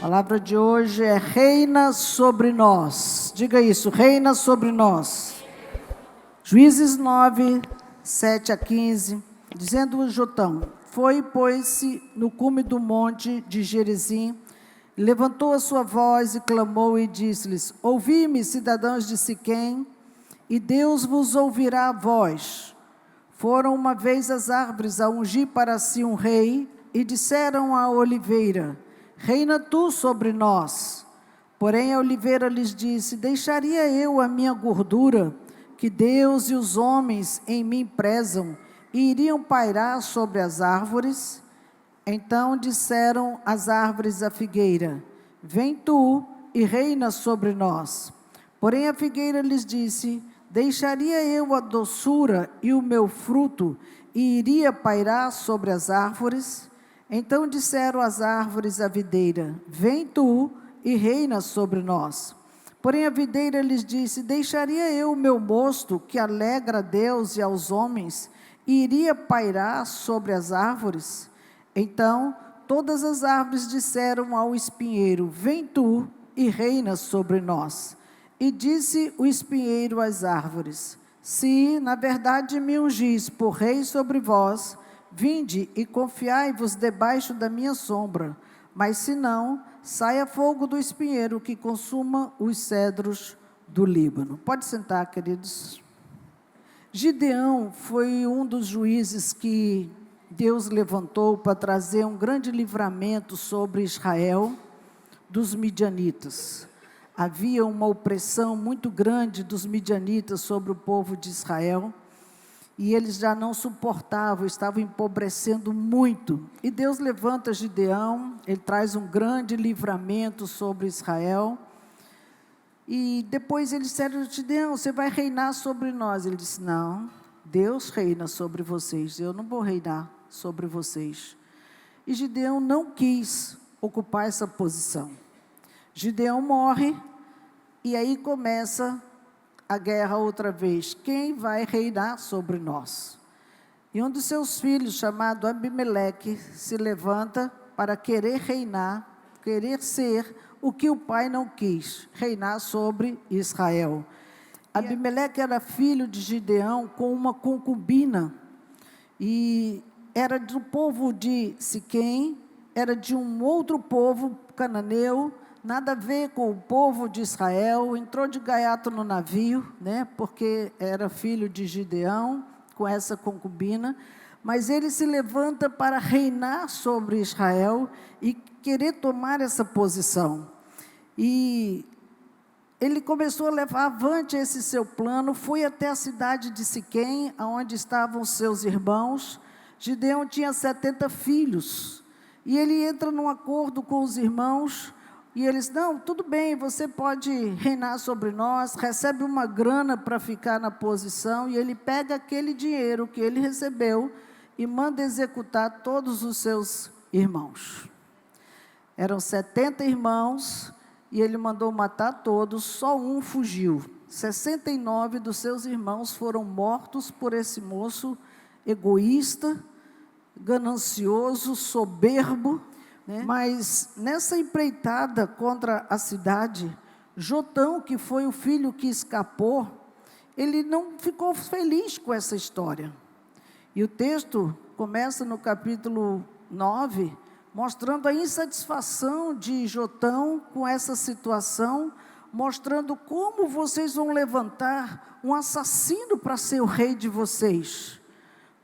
palavra de hoje é reina sobre nós. Diga isso, reina sobre nós. Juízes 9, 7 a 15, dizendo Jotão: foi, pôs-se no cume do monte de Gerizim, levantou a sua voz e clamou e disse-lhes: ouvi-me, cidadãos de Siquém, e Deus vos ouvirá a voz. Foram uma vez as árvores a ungir para si um rei, e disseram à oliveira: reina tu sobre nós. Porém a oliveira lhes disse: deixaria eu a minha gordura, que Deus e os homens em mim prezam, e iriam pairar sobre as árvores? Então disseram as árvores à figueira: vem tu e reina sobre nós. Porém a figueira lhes disse: deixaria eu a doçura e o meu fruto, e iria pairar sobre as árvores? Então disseram as árvores à videira: vem tu e reina sobre nós. Porém a videira lhes disse: deixaria eu o meu mosto, que alegra a Deus e aos homens, e iria pairar sobre as árvores? Então todas as árvores disseram ao espinheiro: vem tu e reina sobre nós. E disse o espinheiro às árvores: se na verdade me ungis por rei sobre vós, vinde e confiai-vos debaixo da minha sombra. Mas se não, saia fogo do espinheiro que consuma os cedros do Líbano. Pode sentar, queridos. Gideão foi um dos juízes que Deus levantou para trazer um grande livramento sobre Israel dos midianitas. Havia uma opressão muito grande dos midianitas sobre o povo de Israel, e eles já não suportavam, estavam empobrecendo muito. E Deus levanta Gideão, ele traz um grande livramento sobre Israel. E depois eles disseram: Gideão, você vai reinar sobre nós. Ele disse: não, Deus reina sobre vocês, eu não vou reinar sobre vocês. E Gideão não quis ocupar essa posição. Gideão morre, e aí começa a guerra outra vez. Quem vai reinar sobre nós? E um dos seus filhos, chamado Abimeleque, se levanta para querer reinar, querer ser o que o pai não quis, reinar sobre Israel. Abimeleque era filho de Gideão com uma concubina, e era do povo de Siquém, era de um outro povo cananeu, nada a ver com o povo de Israel. Entrou de gaiato no navio, porque era filho de Gideão, com essa concubina, mas ele se levanta para reinar sobre Israel e querer tomar essa posição. E ele começou a levar avante esse seu plano, foi até a cidade de Siquém, onde estavam seus irmãos. Gideão tinha 70 filhos, e ele entra num acordo com os irmãos, e eles: não, tudo bem, você pode reinar sobre nós, recebe uma grana para ficar na posição. E ele pega aquele dinheiro que ele recebeu e manda executar todos os seus irmãos. Eram 70 irmãos, e ele mandou matar todos, só um fugiu. 69 dos seus irmãos foram mortos por esse moço egoísta, ganancioso, soberbo. Mas nessa empreitada contra a cidade, Jotão, que foi o filho que escapou, ele não ficou feliz com essa história. E o texto começa no capítulo 9, mostrando a insatisfação de Jotão com essa situação, mostrando como vocês vão levantar um assassino para ser o rei de vocês.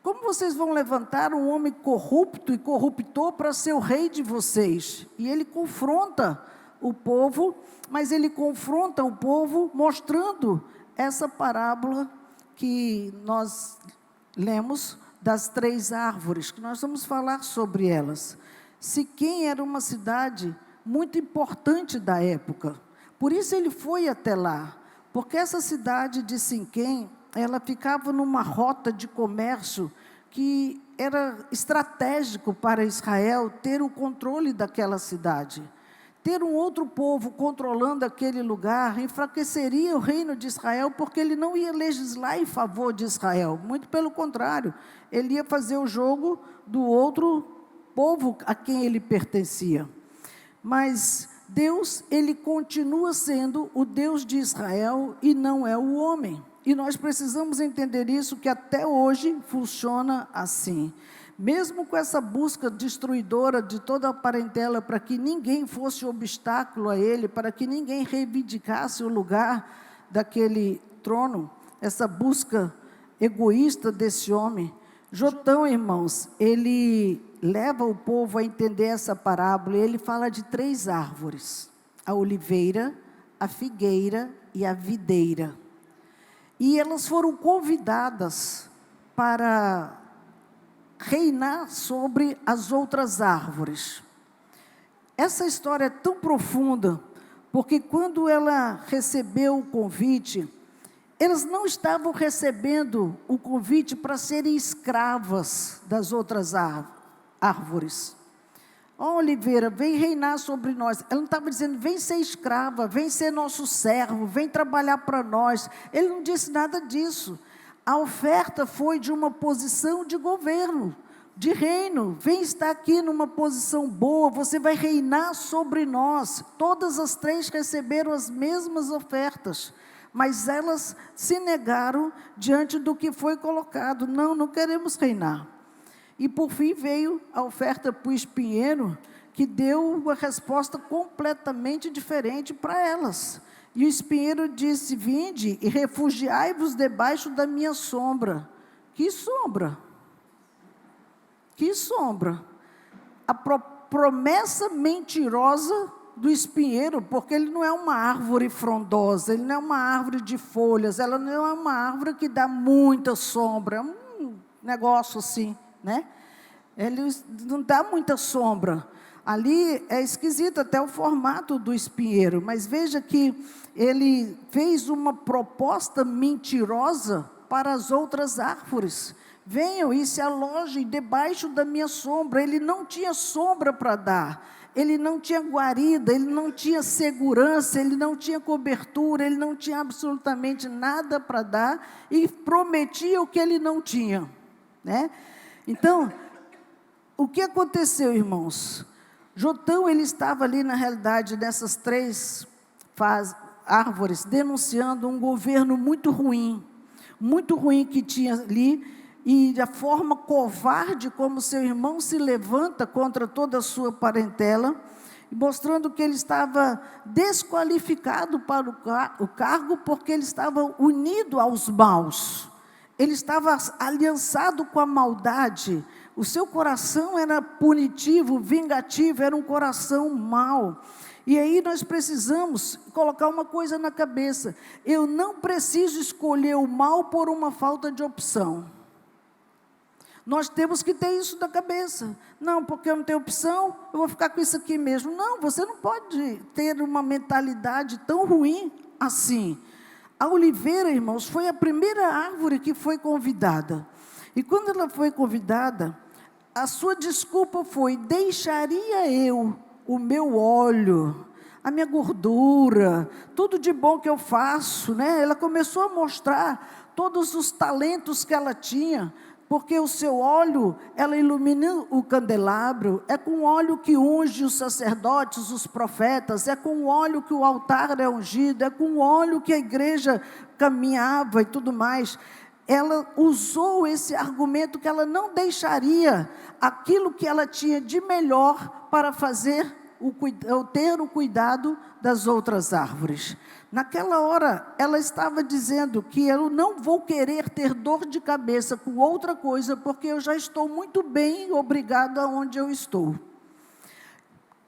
Como vocês vão levantar um homem corrupto e corruptor para ser o rei de vocês? E ele confronta o povo, mas ele confronta o povo mostrando essa parábola que nós lemos das 3 árvores, que nós vamos falar sobre elas. Siquém era uma cidade muito importante da época, por isso ele foi até lá, porque essa cidade de Siquém, ela ficava numa rota de comércio que era estratégico para Israel ter o controle daquela cidade. Ter um outro povo controlando aquele lugar enfraqueceria o reino de Israel, porque ele não ia legislar em favor de Israel, muito pelo contrário, ele ia fazer o jogo do outro povo a quem ele pertencia. Mas Deus, ele continua sendo o Deus de Israel e não é o homem. E nós precisamos entender isso, que até hoje funciona assim. Mesmo com essa busca destruidora de toda a parentela, para que ninguém fosse obstáculo a ele, para que ninguém reivindicasse o lugar daquele trono, essa busca egoísta desse homem, Jotão, irmãos, ele leva o povo a entender essa parábola, e ele fala de 3 árvores: a oliveira, a figueira e a videira. E elas foram convidadas para reinar sobre as outras árvores. Essa história é tão profunda, porque quando ela recebeu o convite, elas não estavam recebendo o convite para serem escravas das outras árvores. Ó, oliveira, vem reinar sobre nós. Ela não estava dizendo, vem ser escrava, vem ser nosso servo, vem trabalhar para nós. Ele não disse nada disso. A oferta foi de uma posição de governo, de reino. Vem estar aqui numa posição boa, você vai reinar sobre nós. Todas as 3 receberam as mesmas ofertas, mas elas se negaram diante do que foi colocado. Não, não queremos reinar. E por fim veio a oferta para o espinheiro, que deu uma resposta completamente diferente para elas. E o espinheiro disse, vinde e refugiai-vos debaixo da minha sombra. Que sombra? Que sombra? A promessa mentirosa do espinheiro, porque ele não é uma árvore frondosa, ele não é uma árvore de folhas, ela não é uma árvore que dá muita sombra, é um negócio assim, né? Ele não dá muita sombra. Ali é esquisito até o formato do espinheiro, mas veja que ele fez uma proposta mentirosa para as outras árvores. Venham e se alojem debaixo da minha sombra. Ele não tinha sombra para dar, ele não tinha guarida, ele não tinha segurança, ele não tinha cobertura, ele não tinha absolutamente nada para dar, e prometia o que ele não tinha, né? Então, o que aconteceu, irmãos? Jotão, ele estava ali, na realidade, nessas 3 árvores, denunciando um governo muito ruim que tinha ali, e a forma covarde como seu irmão se levanta contra toda a sua parentela, mostrando que ele estava desqualificado para o cargo, porque ele estava unido aos maus, ele estava aliançado com a maldade. O seu coração era punitivo, vingativo, era um coração mau. E aí nós precisamos colocar uma coisa na cabeça: eu não preciso escolher o mal por uma falta de opção. Nós temos que ter isso na cabeça. Não, porque eu não tenho opção, eu vou ficar com isso aqui mesmo. Não, você não pode ter uma mentalidade tão ruim assim. A oliveira, irmãos, foi a primeira árvore que foi convidada. E quando ela foi convidada, a sua desculpa foi: deixaria eu o meu óleo, a minha gordura, tudo de bom que eu faço, né? Ela começou a mostrar todos os talentos que ela tinha, porque o seu óleo, ela ilumina o candelabro, é com óleo que unge os sacerdotes, os profetas, é com óleo que o altar é ungido, é com óleo que a igreja caminhava e tudo mais. Ela usou esse argumento que ela não deixaria aquilo que ela tinha de melhor para fazer, ter o cuidado das outras árvores. Naquela hora, ela estava dizendo que eu não vou querer ter dor de cabeça com outra coisa, porque eu já estou muito bem, obrigada onde eu estou. O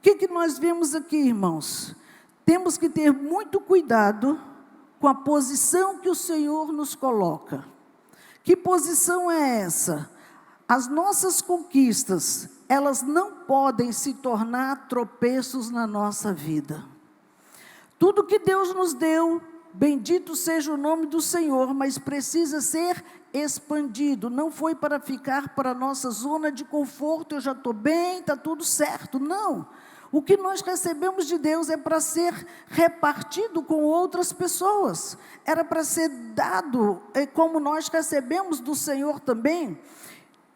que nós vemos aqui, irmãos? Temos que ter muito cuidado com a posição que o Senhor nos coloca. Que posição é essa? As nossas conquistas, elas não podem se tornar tropeços na nossa vida. Tudo que Deus nos deu, bendito seja o nome do Senhor, mas precisa ser expandido. Não foi para ficar para a nossa zona de conforto, eu já estou bem, está tudo certo. Não. O que nós recebemos de Deus é para ser repartido com outras pessoas. Era para ser dado, como nós recebemos do Senhor também.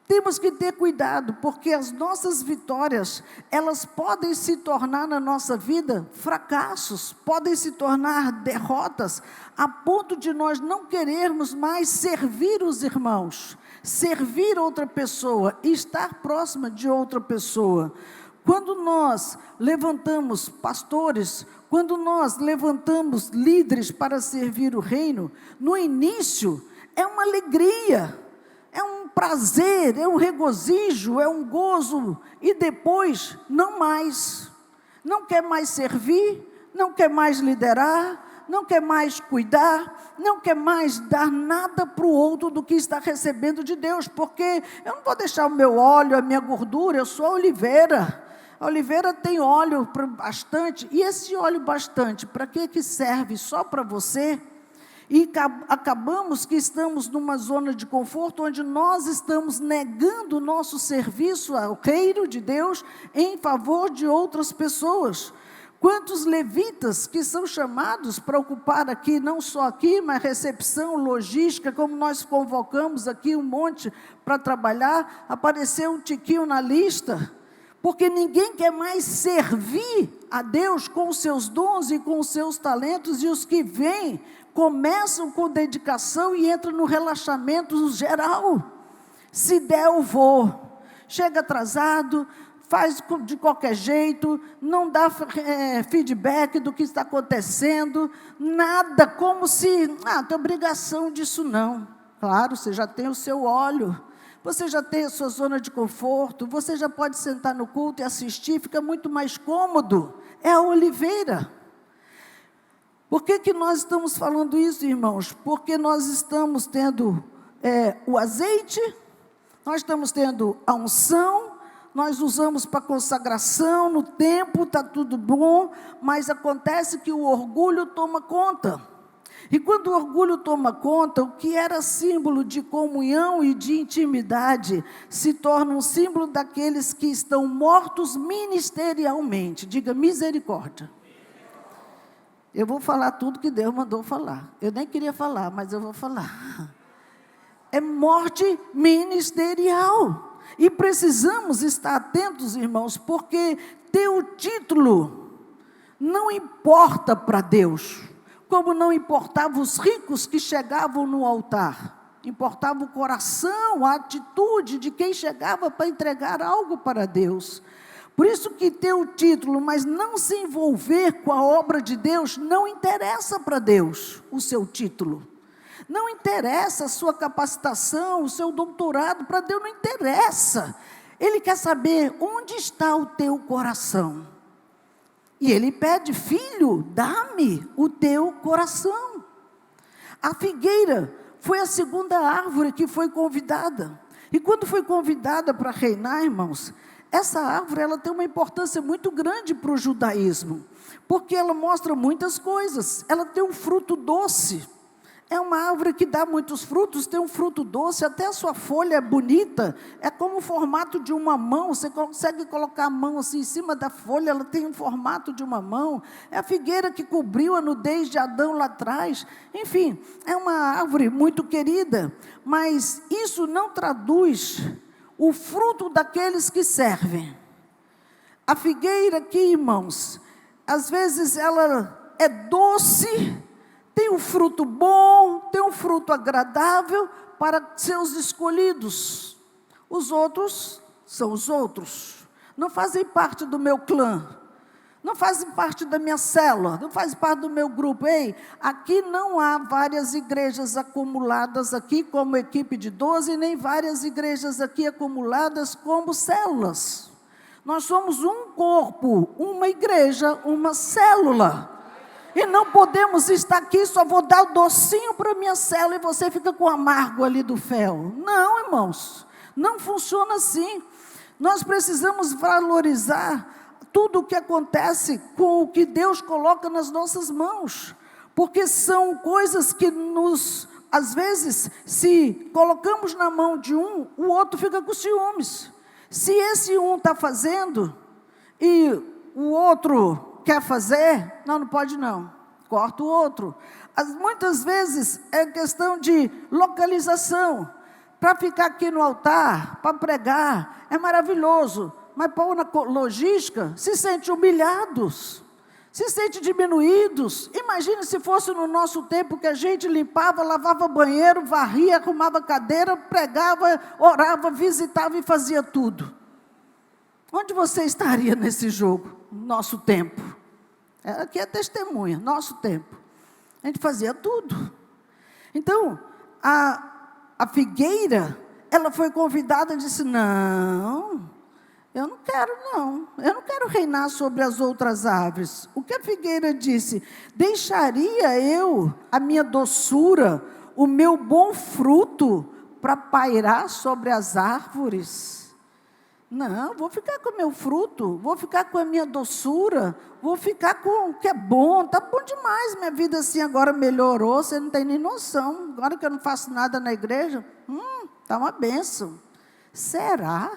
Temos que ter cuidado, porque as nossas vitórias, elas podem se tornar na nossa vida fracassos, podem se tornar derrotas, a ponto de nós não querermos mais servir os irmãos, servir outra pessoa, estar próxima de outra pessoa. Quando nós levantamos pastores, quando nós levantamos líderes para servir o reino, no início é uma alegria, é um prazer, é um regozijo, é um gozo, e depois não mais. Não quer mais servir, não quer mais liderar, não quer mais cuidar, não quer mais dar nada para o outro do que está recebendo de Deus, porque eu não vou deixar o meu óleo, a minha gordura, eu sou a oliveira. A oliveira tem óleo bastante, e esse óleo bastante, para que serve? Só para você? E acabamos que estamos numa zona de conforto, onde nós estamos negando o nosso serviço ao reino de Deus, em favor de outras pessoas. Quantos levitas que são chamados para ocupar aqui, não só aqui, mas recepção, logística, como nós convocamos aqui um monte para trabalhar, apareceu um tiquinho na lista, porque ninguém quer mais servir a Deus com os seus dons e com os seus talentos, e os que vêm, começam com dedicação e entram no relaxamento geral. Se der, eu vou. Chega atrasado, faz de qualquer jeito, não dá feedback do que está acontecendo, nada, como se, tem obrigação disso não. Claro, você já tem o seu óleo, você já tem a sua zona de conforto, você já pode sentar no culto e assistir, fica muito mais cômodo. É a oliveira. Por que nós estamos falando isso, irmãos? Porque nós estamos tendo o azeite, nós estamos tendo a unção, nós usamos para consagração, no tempo está tudo bom, mas acontece que o orgulho toma conta. E quando o orgulho toma conta, o que era símbolo de comunhão e de intimidade, se torna um símbolo daqueles que estão mortos ministerialmente. Diga misericórdia. Eu vou falar tudo que Deus mandou falar. Eu nem queria falar, mas eu vou falar. É morte ministerial. E precisamos estar atentos, irmãos, porque ter o título não importa para Deus, como não importava os ricos que chegavam no altar. Importava o coração, a atitude de quem chegava para entregar algo para Deus. Por isso que ter o título, mas não se envolver com a obra de Deus, não interessa para Deus o seu título. Não interessa a sua capacitação, o seu doutorado, para Deus não interessa. Ele quer saber onde está o teu coração. E Ele pede, filho, dá-me o teu coração. A figueira foi a segunda árvore que foi convidada. E quando foi convidada para reinar, irmãos, essa árvore ela tem uma importância muito grande para o judaísmo, porque ela mostra muitas coisas. Ela tem um fruto doce, é uma árvore que dá muitos frutos, tem um fruto doce, até a sua folha é bonita, é como o formato de uma mão, você consegue colocar a mão assim em cima da folha, ela tem um formato de uma mão. É a figueira que cobriu a nudez de Adão lá atrás. Enfim, é uma árvore muito querida, mas isso não traduz o fruto daqueles que servem. A figueira aqui, irmãos, às vezes ela é doce, tem um fruto bom, tem um fruto agradável para seus escolhidos. Os outros são os outros, não fazem parte do meu clã, não fazem parte da minha célula, não fazem parte do meu grupo. Ei, aqui não há várias igrejas acumuladas aqui como equipe de 12, nem várias igrejas aqui acumuladas como células. Nós somos um corpo, uma igreja, uma célula. E não podemos estar aqui, só vou dar o docinho para a minha célula e você fica com o amargo ali do fel. Não, irmãos, não funciona assim. Nós precisamos valorizar tudo o que acontece com o que Deus coloca nas nossas mãos, porque são coisas que às vezes, se colocamos na mão de um, o outro fica com ciúmes. Se esse um está fazendo e o outro quer fazer, não pode não, corta o outro. Muitas vezes é questão de localização. Para ficar aqui no altar, para pregar, é maravilhoso. Mas para na logística, se sente humilhados, se sente diminuídos. Imagine se fosse no nosso tempo que a gente limpava, lavava banheiro, varria, arrumava cadeira, pregava, orava, visitava e fazia tudo. Onde você estaria nesse jogo? Nosso tempo. Aqui é testemunha, nosso tempo. A gente fazia tudo. Então, a figueira, ela foi convidada e disse, não, eu não quero não, eu não quero reinar sobre as outras árvores. O que a figueira disse? Deixaria eu a minha doçura, o meu bom fruto, para pairar sobre as árvores? Não, vou ficar com o meu fruto, vou ficar com a minha doçura, vou ficar com o que é bom, está bom demais, minha vida assim agora melhorou, você não tem nem noção, agora que eu não faço nada na igreja, está uma bênção. Será?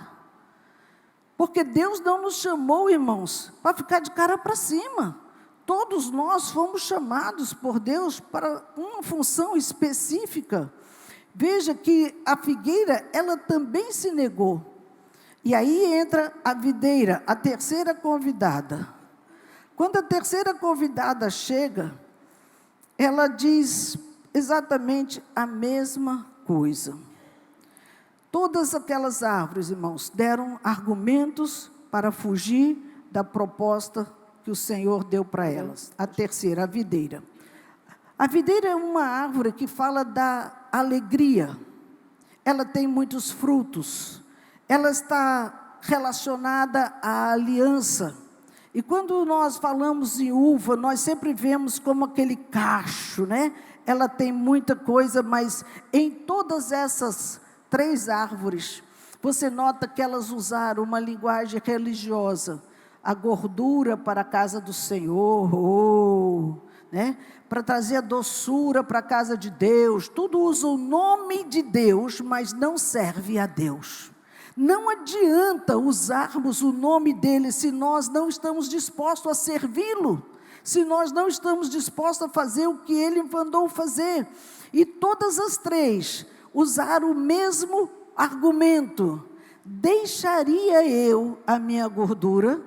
Porque Deus não nos chamou, irmãos, para ficar de cara para cima. Todos nós fomos chamados por Deus para uma função específica. Veja que a figueira, ela também se negou. E aí entra a videira, a terceira convidada. Quando a terceira convidada chega, ela diz exatamente a mesma coisa. Todas aquelas árvores, irmãos, deram argumentos para fugir da proposta que o Senhor deu para elas. A terceira, a videira. A videira é uma árvore que fala da alegria. Ela tem muitos frutos. Ela está relacionada à aliança. E quando nós falamos em uva, nós sempre vemos como aquele cacho, né? Ela tem muita coisa, mas em todas essas 3 árvores, você nota que elas usaram uma linguagem religiosa. A gordura para a casa do Senhor, né? Para trazer a doçura para a casa de Deus. Tudo usa o nome de Deus, mas não serve a Deus. Não adianta usarmos o nome dele se nós não estamos dispostos a servi-lo, se nós não estamos dispostos a fazer o que ele mandou fazer. E todas as 3 usaram o mesmo argumento: deixaria eu a minha gordura,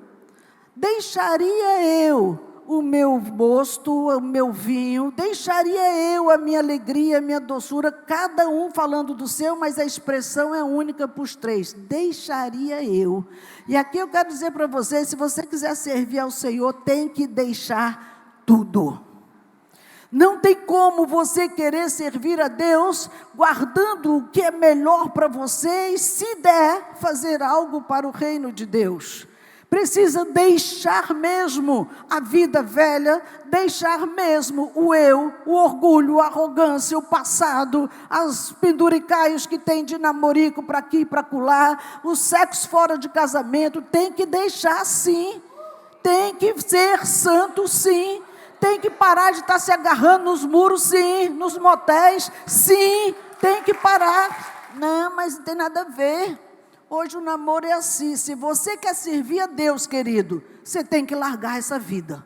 deixaria eu o meu mosto, o meu vinho, deixaria eu a minha alegria, a minha doçura, cada um falando do seu, mas a expressão é única para os 3, deixaria eu. E aqui eu quero dizer para você, se você quiser servir ao Senhor, tem que deixar tudo. Não tem como você querer servir a Deus, guardando o que é melhor para você, e se der, fazer algo para o reino de Deus. Precisa deixar mesmo a vida velha, deixar mesmo o eu, o orgulho, a arrogância, o passado, as penduricaios que tem de namorico para aqui e para acolá, o sexo fora de casamento, tem que deixar sim, tem que ser santo sim, tem que parar de estar se agarrando nos muros sim, nos motéis sim, tem que parar. Não, mas não tem nada a ver. Hoje o namoro é assim, se você quer servir a Deus, querido, você tem que largar essa vida.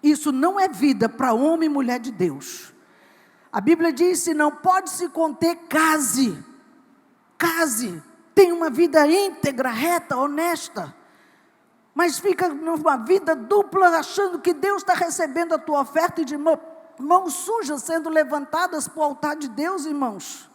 Isso não é vida para homem e mulher de Deus. A Bíblia diz, se não pode se conter, case. Case, tenha uma vida íntegra, reta, honesta. Mas fica numa vida dupla, achando que Deus está recebendo a tua oferta e de mãos sujas sendo levantadas para o altar de Deus, irmãos.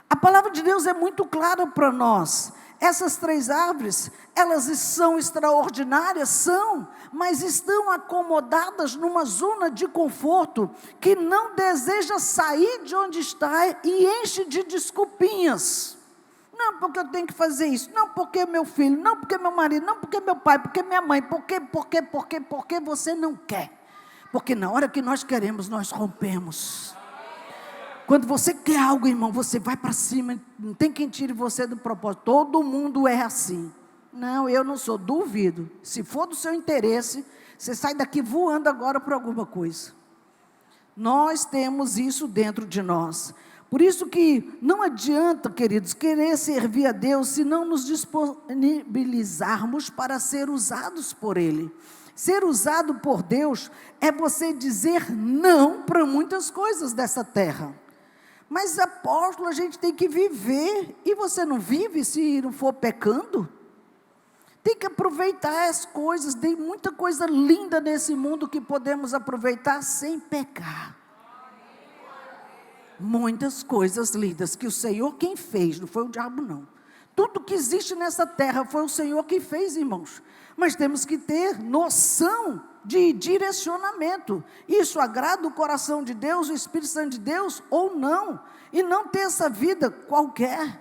A palavra de Deus é muito clara para nós. Essas 3 árvores, elas são extraordinárias, são, mas estão acomodadas numa zona de conforto, que não deseja sair de onde está e enche de desculpinhas. Não, porque eu tenho que fazer isso, não porque meu filho, não porque meu marido, não porque meu pai, porque minha mãe, porque você não quer. Porque na hora que nós queremos, nós rompemos. Quando você quer algo, irmão, você vai para cima, não tem quem tire você do propósito. Todo mundo é assim. Não, eu não sou, duvido. Se for do seu interesse, você sai daqui voando agora por alguma coisa. Nós temos isso dentro de nós. Por isso que não adianta, queridos, querer servir a Deus se não nos disponibilizarmos para ser usados por Ele. Ser usado por Deus é você dizer não para muitas coisas dessa terra. Mas, apóstolo, a gente tem que viver. E você não vive se não for pecando? Tem que aproveitar as coisas. Tem muita coisa linda nesse mundo que podemos aproveitar sem pecar. Muitas coisas lindas que o Senhor quem fez, não foi o diabo não. Tudo que existe nessa terra foi o Senhor que fez, irmãos. Mas temos que ter noção de direcionamento. Isso agrada o coração de Deus, o Espírito Santo de Deus ou não? E não ter essa vida qualquer.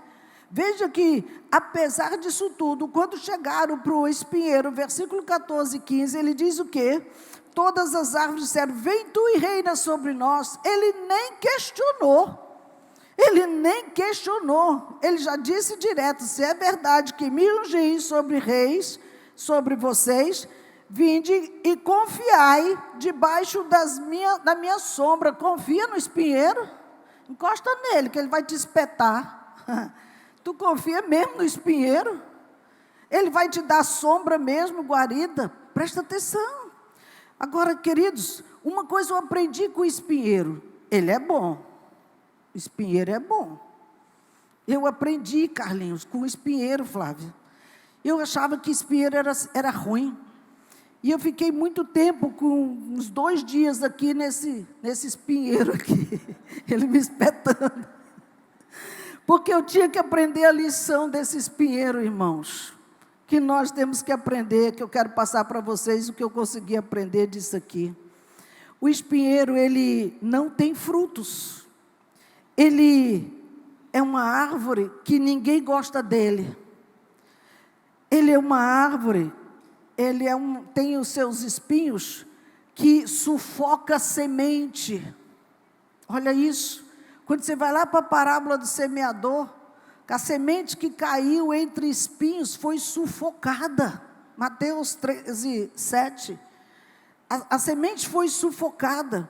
Veja que, apesar disso tudo, quando chegaram para o espinheiro, versículo 14 e 15, ele diz o quê? Todas as árvores disseram, vem tu e reina sobre nós. Ele nem questionou. Ele já disse direto, se é verdade que me ungi sobre reis, sobre vocês, vinde e confiai debaixo da minha sombra. Confia no espinheiro, encosta nele que ele vai te espetar. Tu confia mesmo no espinheiro? Ele vai te dar sombra mesmo, guarida? Presta atenção. Agora, queridos, uma coisa eu aprendi com o espinheiro, ele é bom. O espinheiro é bom. Eu aprendi, Carlinhos, com o espinheiro, Flávia. Eu achava que espinheiro era ruim. E eu fiquei muito tempo, com uns 2 dias aqui nesse espinheiro aqui. Ele me espetando. Porque eu tinha que aprender a lição desse espinheiro, irmãos. Que nós temos que aprender, que eu quero passar para vocês o que eu consegui aprender disso aqui. O espinheiro, ele não tem frutos. Ele é uma árvore que ninguém gosta dele. Ele é uma árvore, tem os seus espinhos que sufoca a semente. Olha isso. Quando você vai lá para a parábola do semeador, a semente que caiu entre espinhos foi sufocada. Mateus 13, 7. A semente foi sufocada.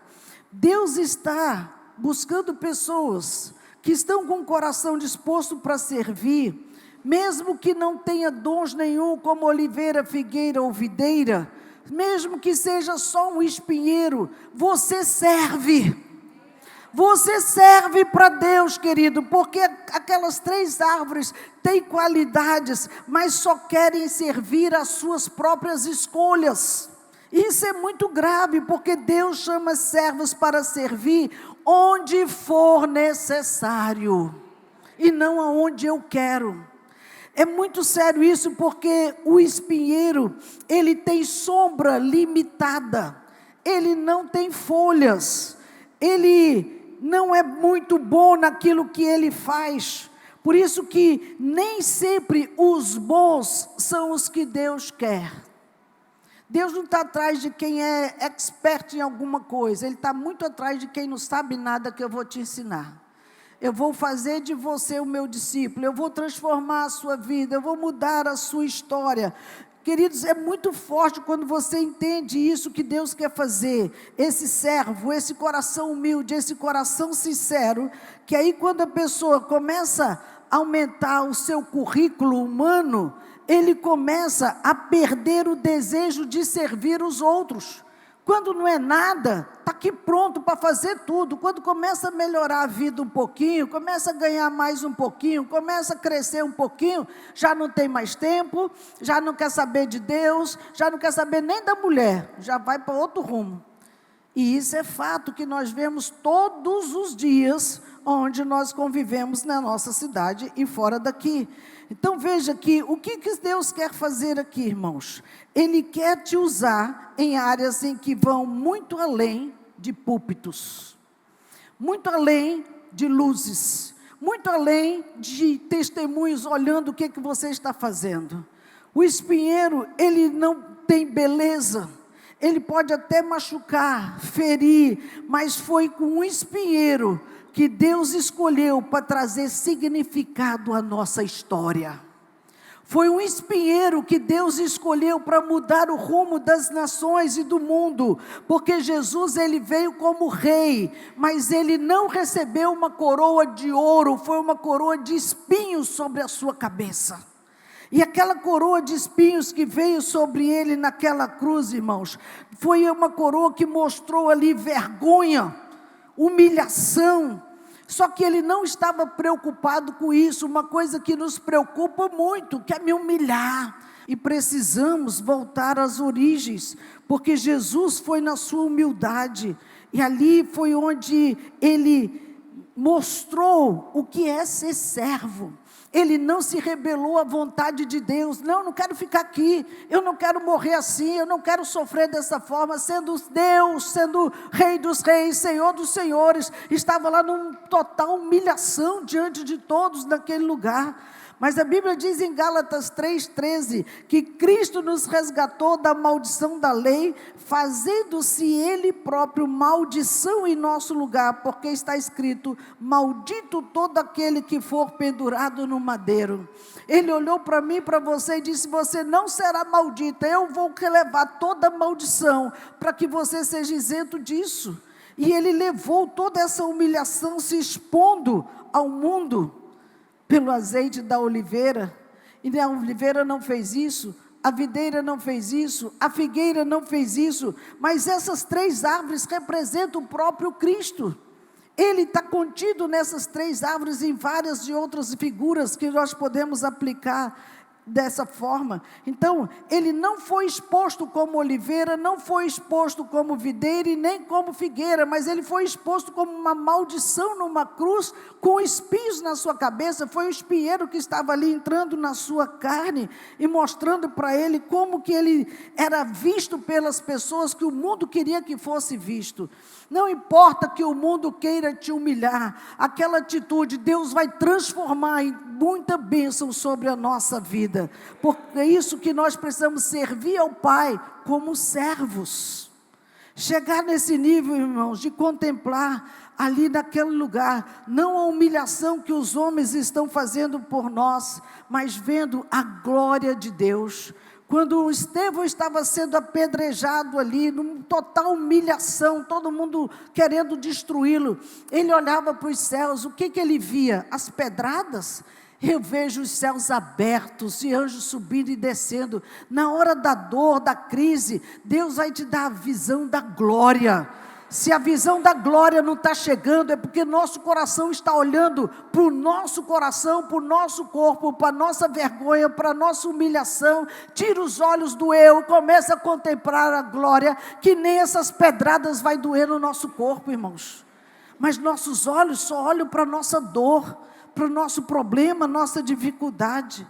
Deus está buscando pessoas que estão com o coração disposto para servir, mesmo que não tenha dons nenhum, como oliveira, figueira ou videira, mesmo que seja só um espinheiro, você serve. Você serve para Deus, querido, porque aquelas 3 árvores têm qualidades, mas só querem servir às suas próprias escolhas. Isso é muito grave, porque Deus chama servos para servir onde for necessário, e não aonde eu quero. É muito sério isso, porque o espinheiro, ele tem sombra limitada, ele não tem folhas, ele não é muito bom naquilo que ele faz. Por isso que nem sempre os bons são os que Deus quer. Deus não está atrás de quem é expert em alguma coisa, Ele está muito atrás de quem não sabe nada que eu vou te ensinar. Eu vou fazer de você o meu discípulo, eu vou transformar a sua vida, eu vou mudar a sua história. Queridos, é muito forte quando você entende isso que Deus quer fazer. Esse servo, esse coração humilde, esse coração sincero, que aí quando a pessoa começa a aumentar o seu currículo humano, ele começa a perder o desejo de servir os outros. Quando não é nada, está aqui pronto para fazer tudo. Quando começa a melhorar a vida um pouquinho, começa a ganhar mais um pouquinho, começa a crescer um pouquinho, já não tem mais tempo, já não quer saber de Deus, já não quer saber nem da mulher, já vai para outro rumo. E isso é fato que nós vemos todos os dias, onde nós convivemos na nossa cidade e fora daqui. Então veja que o que Deus quer fazer aqui, irmãos? Ele quer te usar em áreas em que vão muito além de púlpitos, muito além de luzes, muito além de testemunhos olhando o que você está fazendo. O espinheiro, ele não tem beleza, ele pode até machucar, ferir, mas foi com um espinheiro que Deus escolheu para trazer significado à nossa história. Foi um espinheiro que Deus escolheu para mudar o rumo das nações e do mundo, porque Jesus, ele veio como rei, mas ele não recebeu uma coroa de ouro, foi uma coroa de espinhos sobre a sua cabeça. E aquela coroa de espinhos que veio sobre ele naquela cruz, irmãos, foi uma coroa que mostrou ali vergonha, humilhação, Só que ele não estava preocupado com isso, uma coisa que nos preocupa muito, que é me humilhar. E precisamos voltar às origens, porque Jesus foi na sua humildade, e ali foi onde ele mostrou o que é ser servo. Ele não se rebelou à vontade de Deus. Não quero ficar aqui, eu não quero morrer assim, eu não quero sofrer dessa forma, sendo Deus, sendo Rei dos Reis, Senhor dos Senhores. Estava lá numa total humilhação diante de todos naquele lugar. Mas a Bíblia diz em Gálatas 3,13, que Cristo nos resgatou da maldição da lei, fazendo-se Ele próprio maldição em nosso lugar, porque está escrito, maldito todo aquele que for pendurado no madeiro. Ele olhou para mim, para você e disse, você não será maldita, eu vou levar toda a maldição, para que você seja isento disso. E Ele levou toda essa humilhação, se expondo ao mundo, pelo azeite da oliveira, e a oliveira não fez isso, a videira não fez isso, a figueira não fez isso, mas essas 3 árvores representam o próprio Cristo. Ele está contido nessas 3 árvores, em várias de outras figuras que nós podemos aplicar dessa forma. Então, ele não foi exposto como oliveira, não foi exposto como videira e nem como figueira, mas ele foi exposto como uma maldição numa cruz, com espinhos na sua cabeça. Foi o espinheiro que estava ali entrando na sua carne e mostrando para ele como que ele era visto pelas pessoas que o mundo queria que fosse visto. Não importa que o mundo queira te humilhar, aquela atitude Deus vai transformar em muita bênção sobre a nossa vida, porque é isso que nós precisamos servir ao Pai como servos. Chegar nesse nível, irmãos, de contemplar ali naquele lugar, não a humilhação que os homens estão fazendo por nós, mas vendo a glória de Deus. Quando Estevão estava sendo apedrejado ali, numa total humilhação, todo mundo querendo destruí-lo, ele olhava para os céus, o que ele via? As pedradas? Eu vejo os céus abertos e anjos subindo e descendo. Na hora da dor, da crise, Deus vai te dar a visão da glória. Se a visão da glória não está chegando, é porque nosso coração está olhando para o nosso coração, para o nosso corpo, para a nossa vergonha, para a nossa humilhação. Tira os olhos do eu, começa a contemplar a glória, que nem essas pedradas vai doer no nosso corpo, irmãos. Mas nossos olhos só olham para a nossa dor, para o nosso problema, nossa dificuldade.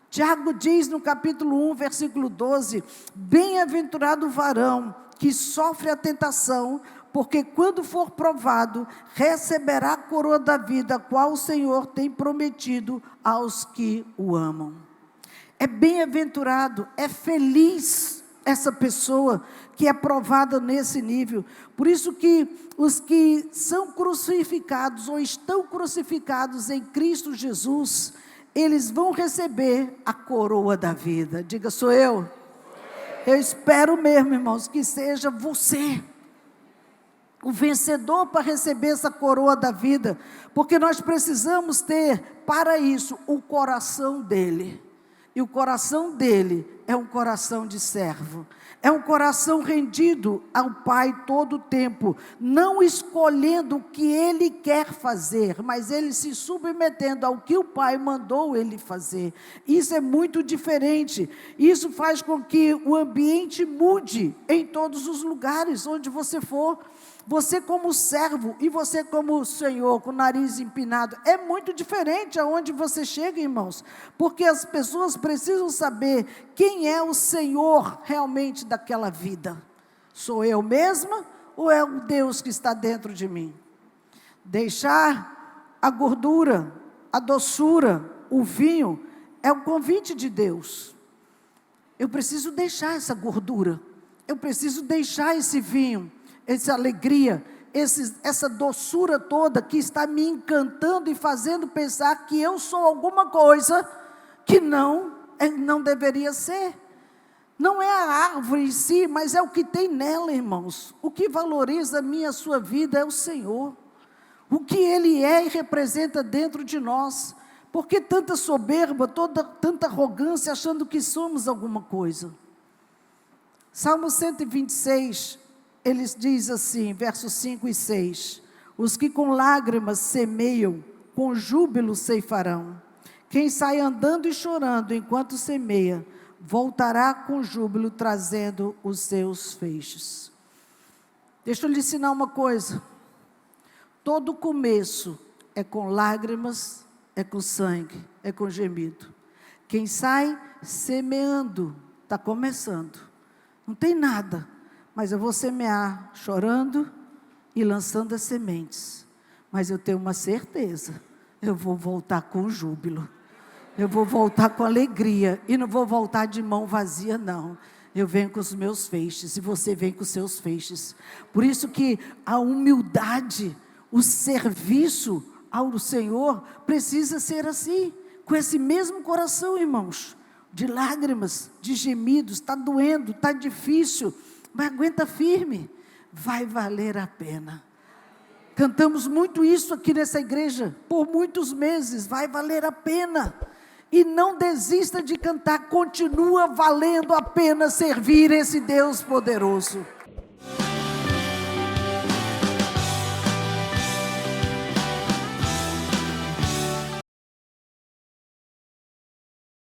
Tiago diz no capítulo 1, versículo 12, bem-aventurado o varão que sofre a tentação, porque quando for provado, receberá a coroa da vida, a qual o Senhor tem prometido aos que o amam. É bem-aventurado, é feliz essa pessoa que é provada nesse nível. Por isso que os que são crucificados ou estão crucificados em Cristo Jesus, eles vão receber a coroa da vida. Diga, sou eu? Eu espero mesmo, irmãos, que seja você o vencedor para receber essa coroa da vida, porque nós precisamos ter para isso o coração dele, e o coração dele é um coração de servo, é um coração rendido ao Pai todo o tempo, não escolhendo o que ele quer fazer, mas ele se submetendo ao que o Pai mandou ele fazer. Isso é muito diferente, isso faz com que o ambiente mude em todos os lugares onde você for. Você como servo e você como Senhor, com o nariz empinado, é muito diferente aonde você chega, irmãos, porque as pessoas precisam saber quem é o Senhor realmente daquela vida. Sou eu mesma ou é o Deus que está dentro de mim? Deixar a gordura, a doçura, o vinho, é o convite de Deus. Eu preciso deixar essa gordura, eu preciso deixar esse vinho, essa alegria, essa doçura toda que está me encantando e fazendo pensar que eu sou alguma coisa que não deveria ser. Não é a árvore em si, mas é o que tem nela, irmãos. O que valoriza a minha, a sua vida é o Senhor. O que Ele é e representa dentro de nós. Por que tanta soberba, tanta arrogância, achando que somos alguma coisa? Salmo 126, ele diz assim, versos 5 e 6, Os que com lágrimas semeiam, com júbilo ceifarão. Quem sai andando e chorando enquanto semeia, voltará com júbilo trazendo os seus feixes. Deixa eu lhe ensinar uma coisa. Todo começo é com lágrimas, é com sangue, é com gemido. Quem sai semeando, está começando. Não tem nada, mas eu vou semear chorando e lançando as sementes. Mas eu tenho uma certeza, eu vou voltar com júbilo. Eu vou voltar com alegria e não vou voltar de mão vazia, não. Eu venho com os meus feixes e você vem com os seus feixes. Por isso que a humildade, o serviço ao Senhor precisa ser assim, com esse mesmo coração, irmãos, de lágrimas, de gemidos. Está doendo, está difícil, mas aguenta firme, vai valer a pena. Cantamos muito isso aqui nessa igreja, por muitos meses, vai valer a pena. E não desista de cantar, continua valendo a pena servir esse Deus poderoso.